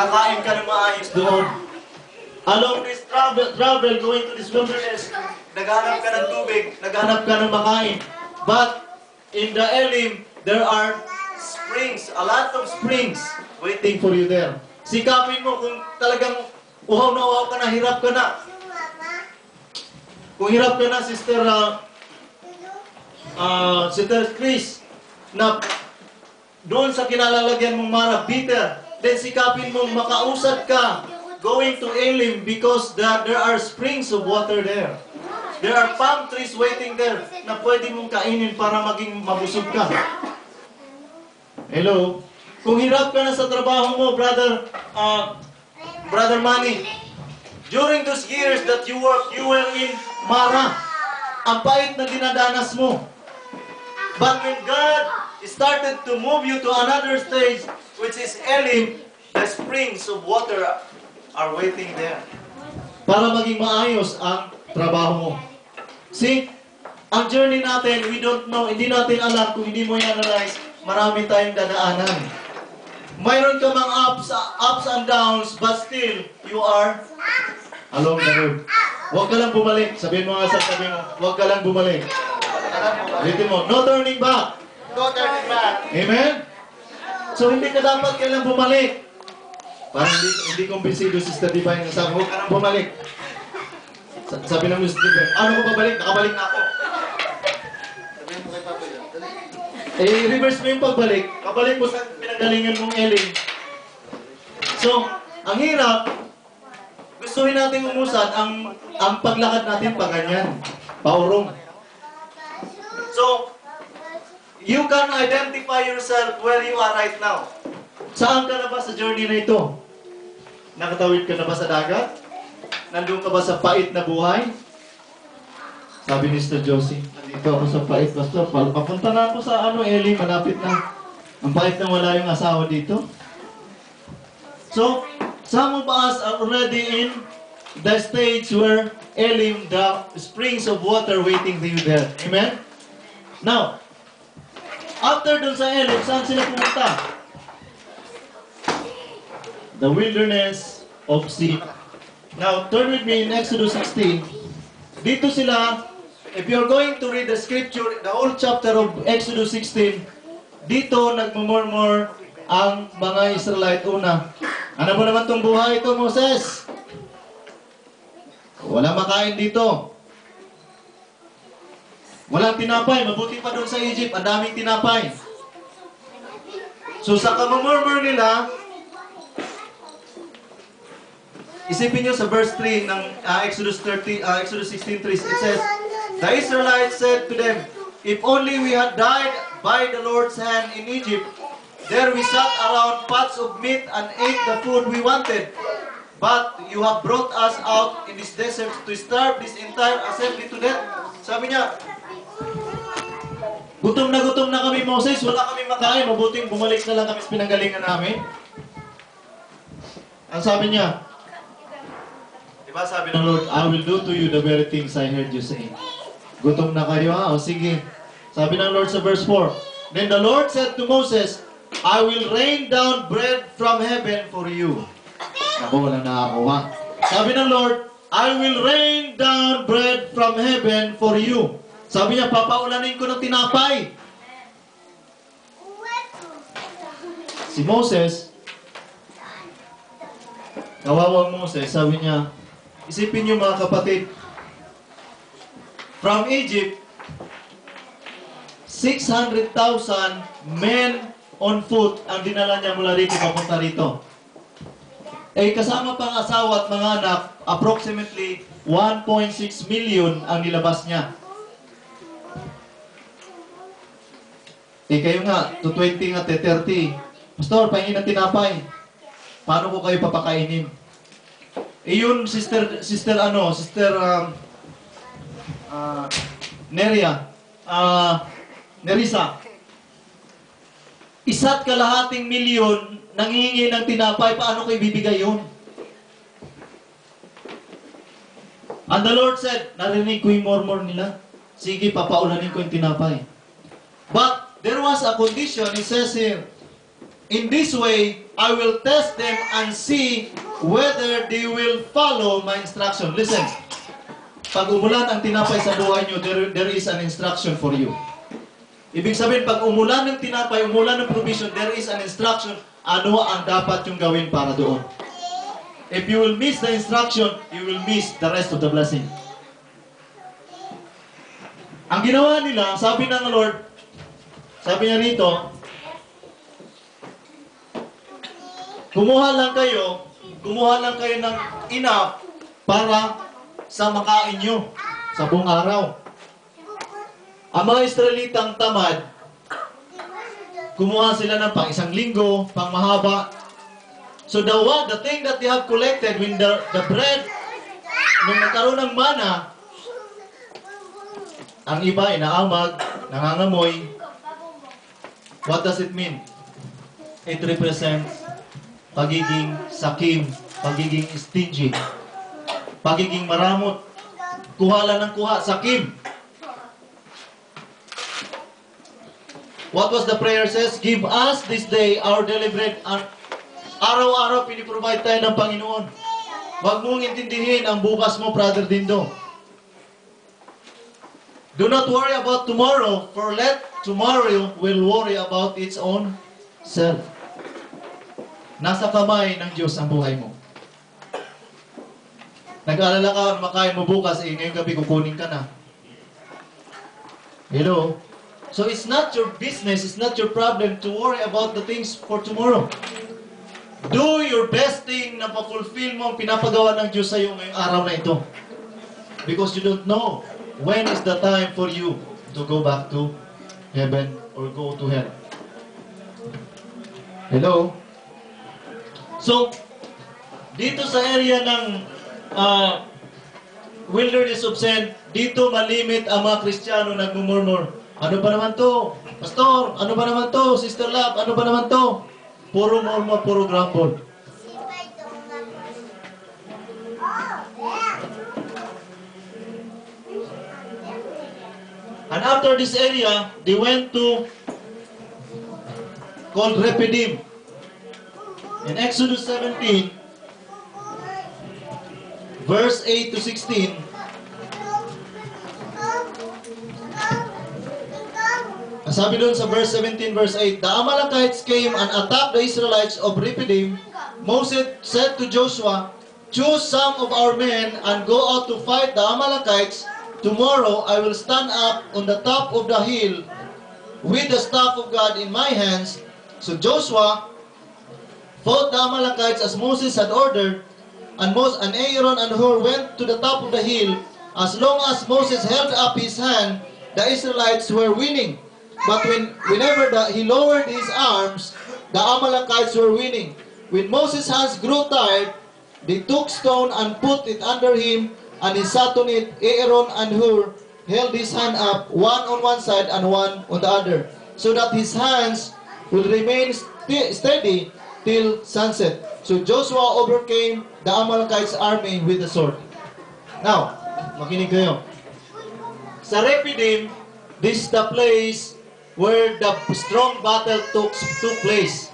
nakain ka ng maayos doon. Along this travel going to this wilderness, naghanap ka ng tubig, naghanap ka ng makain. But in the Elim, there are springs, a lot of springs waiting for you there. Sikapin mo kung talagang uhaw na uhaw ka na, hirap ka na. Kung hirap ka na, Sister Chris, na doon sa kinalalagyan mong Mara, bitter, then sikapin mo makausad ka going to Elim because there are springs of water there. There are palm trees waiting there na pwede mong kainin para maging mabusog ka. Hello? Kung hirap ka na sa trabaho mo, Brother Manny, during those years that you were in Mara, ang pait na dinadanas mo. But when God started to move you to another stage, which is Elim, the springs of water are waiting there. Para maging maayos ang trabaho mo. See, ang journey natin, we don't know, hindi natin alam kung hindi mo i-analyze, marami tayong dadaanan. Mayroon ka mang ups and downs, but still, you are along the road. Huwag ka lang bumalik. Sabihin mo nga sa tabi mo, huwag ka lang bumalik. Ulitin mo, no turning back. No turning back. Amen? So, hindi ka dapat kailang bumalik. Parang hindi kumbinsido si Sister Divine. Sabi, huwag ka nang bumalik. Sabi ng Sister Divine, ano ko babalik? Nakabalik na ako. Sabihin mo kay Papa yan. I-reverse mo yung pagbalik. Kabalik mo sa pinanggalingan mong Elim. So, ang hirap, gustuhin natin umusad ang paglakad natin pa ganyan. Paurong. So, you can identify yourself where you are right now. Saan ka na ba sa journey na ito? Nakatawid ka na ba sa dagat? Nandun ka ba sa pait na buhay? Sabi ni Sister Josie, nandito ako sa pait, Pastor. Papunta na ako sa Elim, malapit na. Ang pait na wala yung asawa dito. So, some of us are already in the stage where Elim, the springs of water waiting for you there. Amen? Now, after dun sa Elim, saan sila pumunta? The wilderness of Sin. Now, turn with me in Exodus 16. Dito sila, if you're going to read the scripture, the whole chapter of Exodus 16, dito nagmumurmur ang mga Israelite una. Ano ba naman itong buhay ito, Moses? Walang makain dito. Walang tinapay. Mabuti pa doon sa Egypt. Ang daming tinapay. So sa kamumurmur nila, isipin nyo sa verse 3 ng Exodus 16:3, it says, the Israelites said to them, if only we had died by the Lord's hand in Egypt, there we sat around pots of meat and ate the food we wanted. But you have brought us out in this desert to starve this entire assembly to death. Sabi niya, gutom na kami, Moses, wala kami makain, mabuting bumalik na lang kami sa pinanggalingan namin. Ang sabi niya, diba sabi ng Lord, I will do to you the very things I heard you say. Gutom na kayo ha? O sige. Sabi ng Lord sa verse 4, then the Lord said to Moses, I will rain down bread from heaven for you. Ako, wala nakakuha. Sabi ng Lord, I will rain down bread from heaven for you. Sabi niya, papaulanin ko ng tinapay. Si Moses, kawawang Moses, sabi niya, isipin niyo mga kapatid, from Egypt, 600,000 men on foot ang dinala niya mula rito papunta rito. Eh kasama pang asawa at mga anak, approximately 1.6 million ang nilabas niya. Eh kayo nga, to 20 nga, 30. Pastor, pahingin ng tinapay. Paano ko kayo papakainin? Eh yun, Nerissa, isa't kalahating milyon nangihingi ng tinapay, paano ko ibibigay yun? And the Lord said, narinig ko yung murmur nila. Sige, papaulanin ko yung tinapay. But there was a condition, it says here, In this way, I will test them and see whether they will follow my instruction. Listen, pag umulan ang tinapay sa buhay nyo, there is an instruction for you. Ibig sabihin, pag umulan ng tinapay, umulan ng provision, there is an instruction. Ano ang dapat yung gawin para doon? If you will miss the instruction, you will miss the rest of the blessing. Ang ginawa nila, sabi ng Lord, sabi niya rito, kumuha lang kayo ng enough para sa makain nyo sa buong araw. Ang mga Israelitang tamad, kumuha sila ng pang isang linggo, pang mahaba. So the thing that they have collected when the bread, nung nagkaroon ng mana, ang iba inaamag, nangangamoy. What does it mean? It represents pagiging sakim, pagiging stingy, pagiging maramot, kuha lang ng kuha, sakim. What was the prayer says? Give us this day our daily bread. Araw-araw piniprovide tayo ng Panginoon. Huwag mong intindihin ang bukas mo, Brother Dindo. Do not worry about tomorrow, for let tomorrow will worry about its own self. Nasa kamay ng Diyos ang buhay mo. Nag-aalala ka, makain mo bukas, ngayong gabi kukunin ka na. Hello? So it's not your business, it's not your problem to worry about the things for tomorrow. Do your best thing na pa-fulfill mo ang pinapagawa ng Diyos sa iyo ngayong araw na ito. Because you don't know when is the time for you to go back to heaven or go to hell. Hello? So, dito sa area ng wilderness of sin, dito malimit ang mga Kristiyano nagmumurmur. Ano ba naman to? Pastor, ano ba naman to? Sister Love, ano ba naman to? Puro murmur, puro grumble. And after this area, they went to called Rephidim. In Exodus 17, verse 8 to 16, sabi doon sa verse 17, verse 8, the Amalekites came and attacked the Israelites of Rephidim. Moses said to Joshua, choose some of our men and go out to fight the Amalekites. Tomorrow I will stand up on the top of the hill with the staff of God in my hands. So Joshua fought the Amalekites as Moses had ordered, and Aaron and Hur went to the top of the hill. As long as Moses held up his hand, the Israelites were winning. But whenever he lowered his arms, the Amalekites were winning. When Moses' hands grew tired, they took stone and put it under him, and he sat on it. Aaron and Hur held his hand up, one on one side and one on the other, so that his hands would remain steady till sunset. So Joshua overcame the Amalekites' army with the sword. Now, makinig kayo. Sa Rephidim, this is the place where the strong battle took place.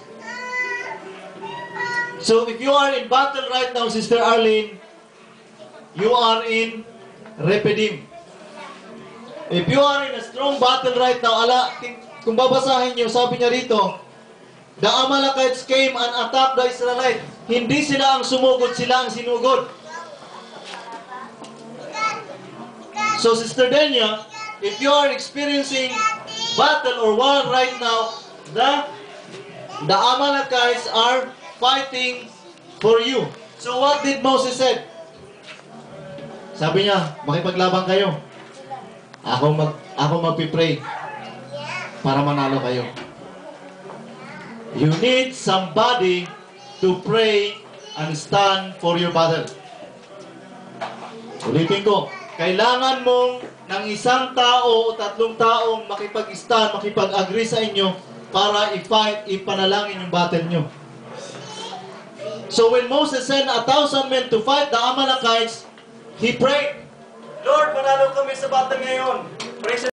So if you are in battle right now, Sister Arlene, you are in Rephidim. If you are in a strong battle right now, kung babasahin niyo, sabi niya rito, the Amalekites came and attacked the Israelites. Hindi sila ang sumugod, sila ang sinugod. So Sister Denya, if you are experiencing battle or war right now, the Amalekites are fighting for you. So what did Moses said? Sabi niya, makipaglaban kayo. Ako magpipray para manalo kayo. You need somebody to pray and stand for your battle. Ulitin ko, kailangan mong ng isang tao o tatlong taong makipag-stand, makipag-agree sa inyo para i-fight, ipanalangin yung battle nyo. So when Moses sent 1,000 men to fight the Amalekites, he prayed, Lord, manalo kami sa battle ngayon. Praise